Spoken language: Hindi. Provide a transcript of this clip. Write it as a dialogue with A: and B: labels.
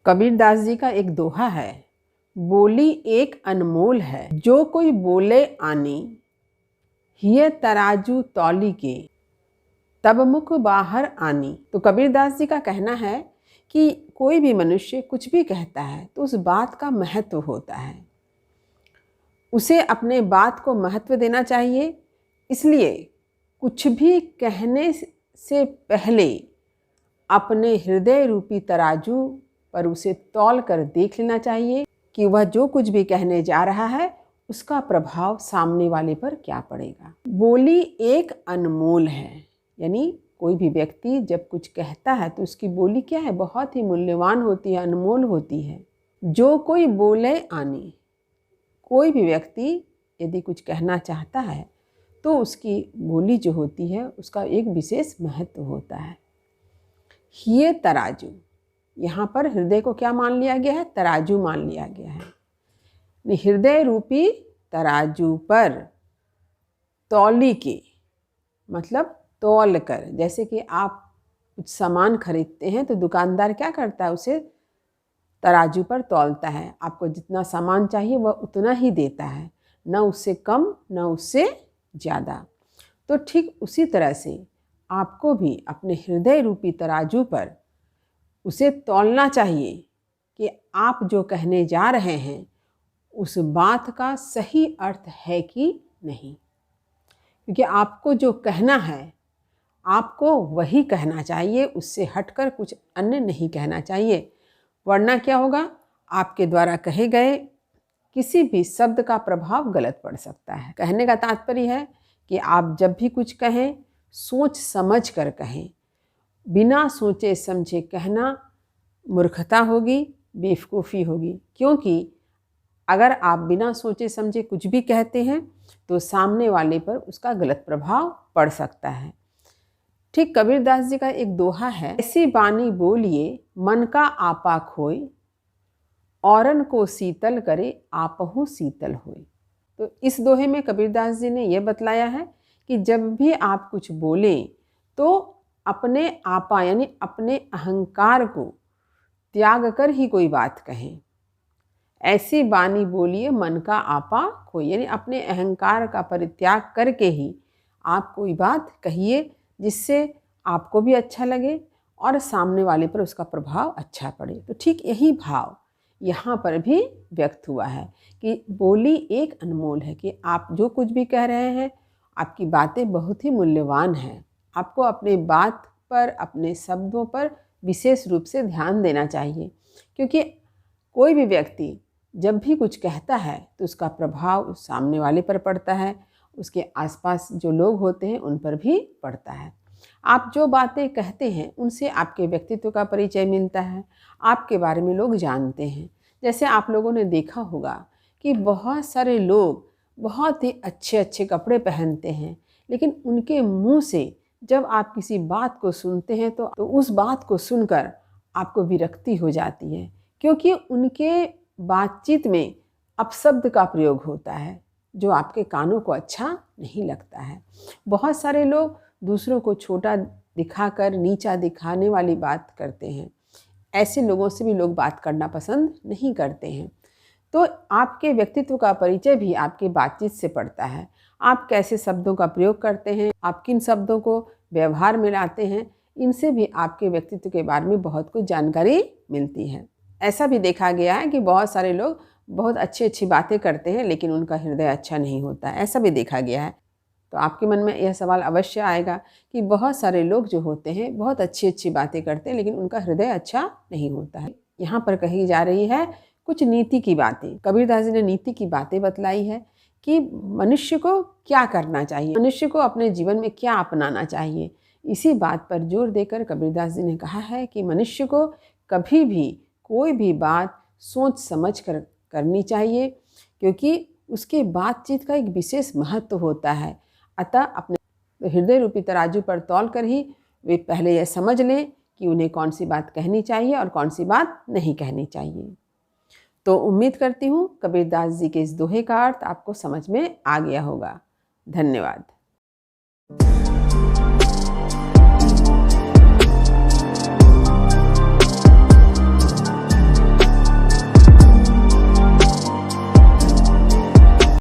A: कबीरदास जी का एक दोहा है, बोली एक अनमोल है, जो कोई बोले आनी, हिय तराजू तौली के, तब मुख बाहर आनी। तो कबीरदास जी का कहना है कि कोई भी मनुष्य कुछ भी कहता है तो उस बात का महत्व होता है, उसे अपने बात को महत्व देना चाहिए। इसलिए कुछ भी कहने से पहले अपने हृदय रूपी तराजू पर उसे तौल कर देख लेना चाहिए कि वह जो कुछ भी कहने जा रहा है उसका प्रभाव सामने वाले पर क्या पड़ेगा। बोली एक अनमोल है, यानी कोई भी व्यक्ति जब कुछ कहता है तो उसकी बोली क्या है, बहुत ही मूल्यवान होती है, अनमोल होती है। जो कोई बोले आनी, कोई भी व्यक्ति यदि कुछ कहना चाहता है तो उसकी बोली जो होती है उसका एक विशेष महत्व होता है। ये तराजू, यहाँ पर हृदय को क्या मान लिया गया है, तराजू मान लिया गया है। हृदय रूपी तराजू पर तौली के मतलब तौल कर, जैसे कि आप कुछ सामान खरीदते हैं तो दुकानदार क्या करता है, उसे तराजू पर तौलता है। आपको जितना सामान चाहिए वह उतना ही देता है, ना उससे कम ना उससे ज़्यादा। तो ठीक उसी तरह से आपको भी अपने हृदय रूपी तराजू पर उसे तौलना चाहिए कि आप जो कहने जा रहे हैं उस बात का सही अर्थ है कि नहीं। क्योंकि आपको जो कहना है आपको वही कहना चाहिए, उससे हटकर कुछ अन्य नहीं कहना चाहिए, वरना क्या होगा, आपके द्वारा कहे गए किसी भी शब्द का प्रभाव गलत पड़ सकता है। कहने का तात्पर्य है कि आप जब भी कुछ कहें सोच समझ कर कहें। बिना सोचे समझे कहना मूर्खता होगी, बेवकूफ़ी होगी। क्योंकि अगर आप बिना सोचे समझे कुछ भी कहते हैं तो सामने वाले पर उसका गलत प्रभाव पड़ सकता है। ठीक कबीरदास जी का एक दोहा है, ऐसी बानी बोलिए मन का आपा खोए, औरन को शीतल करे आपहु शीतल होए। तो इस दोहे में कबीरदास जी ने यह बतलाया है कि जब भी आप कुछ बोलें तो अपने आपा यानी अपने अहंकार को त्याग कर ही कोई बात कहें। ऐसी बानी बोलिए मन का आपा खोए, यानी अपने अहंकार का परित्याग करके ही आप कोई बात कहिए जिससे आपको भी अच्छा लगे और सामने वाले पर उसका प्रभाव अच्छा पड़े। तो ठीक यही भाव यहाँ पर भी व्यक्त हुआ है कि बोली एक अनमोल है, कि आप जो कुछ भी कह रहे हैं आपकी बातें बहुत ही मूल्यवान हैं। आपको अपने बात पर, अपने शब्दों पर विशेष रूप से ध्यान देना चाहिए। क्योंकि कोई भी व्यक्ति जब भी कुछ कहता है तो उसका प्रभाव सामने वाले पर पड़ता है, उसके आसपास जो लोग होते हैं उन पर भी पड़ता है। आप जो बातें कहते हैं उनसे आपके व्यक्तित्व का परिचय मिलता है, आपके बारे में लोग जानते हैं। जैसे आप लोगों ने देखा होगा कि बहुत सारे लोग बहुत ही अच्छे अच्छे कपड़े पहनते हैं, लेकिन उनके मुंह से जब आप किसी बात को सुनते हैं तो उस बात को सुनकर आपको विरक्ति हो जाती है, क्योंकि उनके बातचीत में अपशब्द का प्रयोग होता है जो आपके कानों को अच्छा नहीं लगता है। बहुत सारे लोग दूसरों को छोटा दिखाकर, नीचा दिखाने वाली बात करते हैं। ऐसे लोगों से भी लोग बात करना पसंद नहीं करते हैं। तो आपके व्यक्तित्व का परिचय भी आपकी बातचीत से पड़ता है। आप कैसे शब्दों का प्रयोग करते हैं, आप किन शब्दों को व्यवहार में लाते हैं, इनसे भी आपके व्यक्तित्व के बारे में बहुत कुछ जानकारी मिलती है। ऐसा भी देखा गया है कि बहुत सारे लोग बहुत अच्छी अच्छी बातें करते हैं लेकिन उनका हृदय अच्छा नहीं होता, ऐसा भी देखा गया है। तो आपके मन में यह सवाल अवश्य आएगा कि बहुत सारे लोग जो होते हैं बहुत अच्छी अच्छी बातें करते हैं लेकिन उनका हृदय अच्छा नहीं होता है। यहाँ पर कही जा रही है कुछ नीति की बातें। कबीरदास जी ने नीति की बातें बतलाई है कि मनुष्य को क्या करना चाहिए, मनुष्य को अपने जीवन में क्या अपनाना चाहिए। इसी बात पर जोर देकर कबीरदास जी ने कहा है कि मनुष्य को कभी भी कोई भी बात सोच समझ कर करनी चाहिए, क्योंकि उसके बातचीत का एक विशेष महत्व होता है। अतः अपने हृदय रूपी तराजू पर तौल कर ही वे पहले यह समझ लें कि उन्हें कौन सी बात कहनी चाहिए और कौन सी बात नहीं कहनी चाहिए। तो उम्मीद करती हूँ कबीरदास जी के इस दोहे का अर्थ आपको समझ में आ गया होगा। धन्यवाद।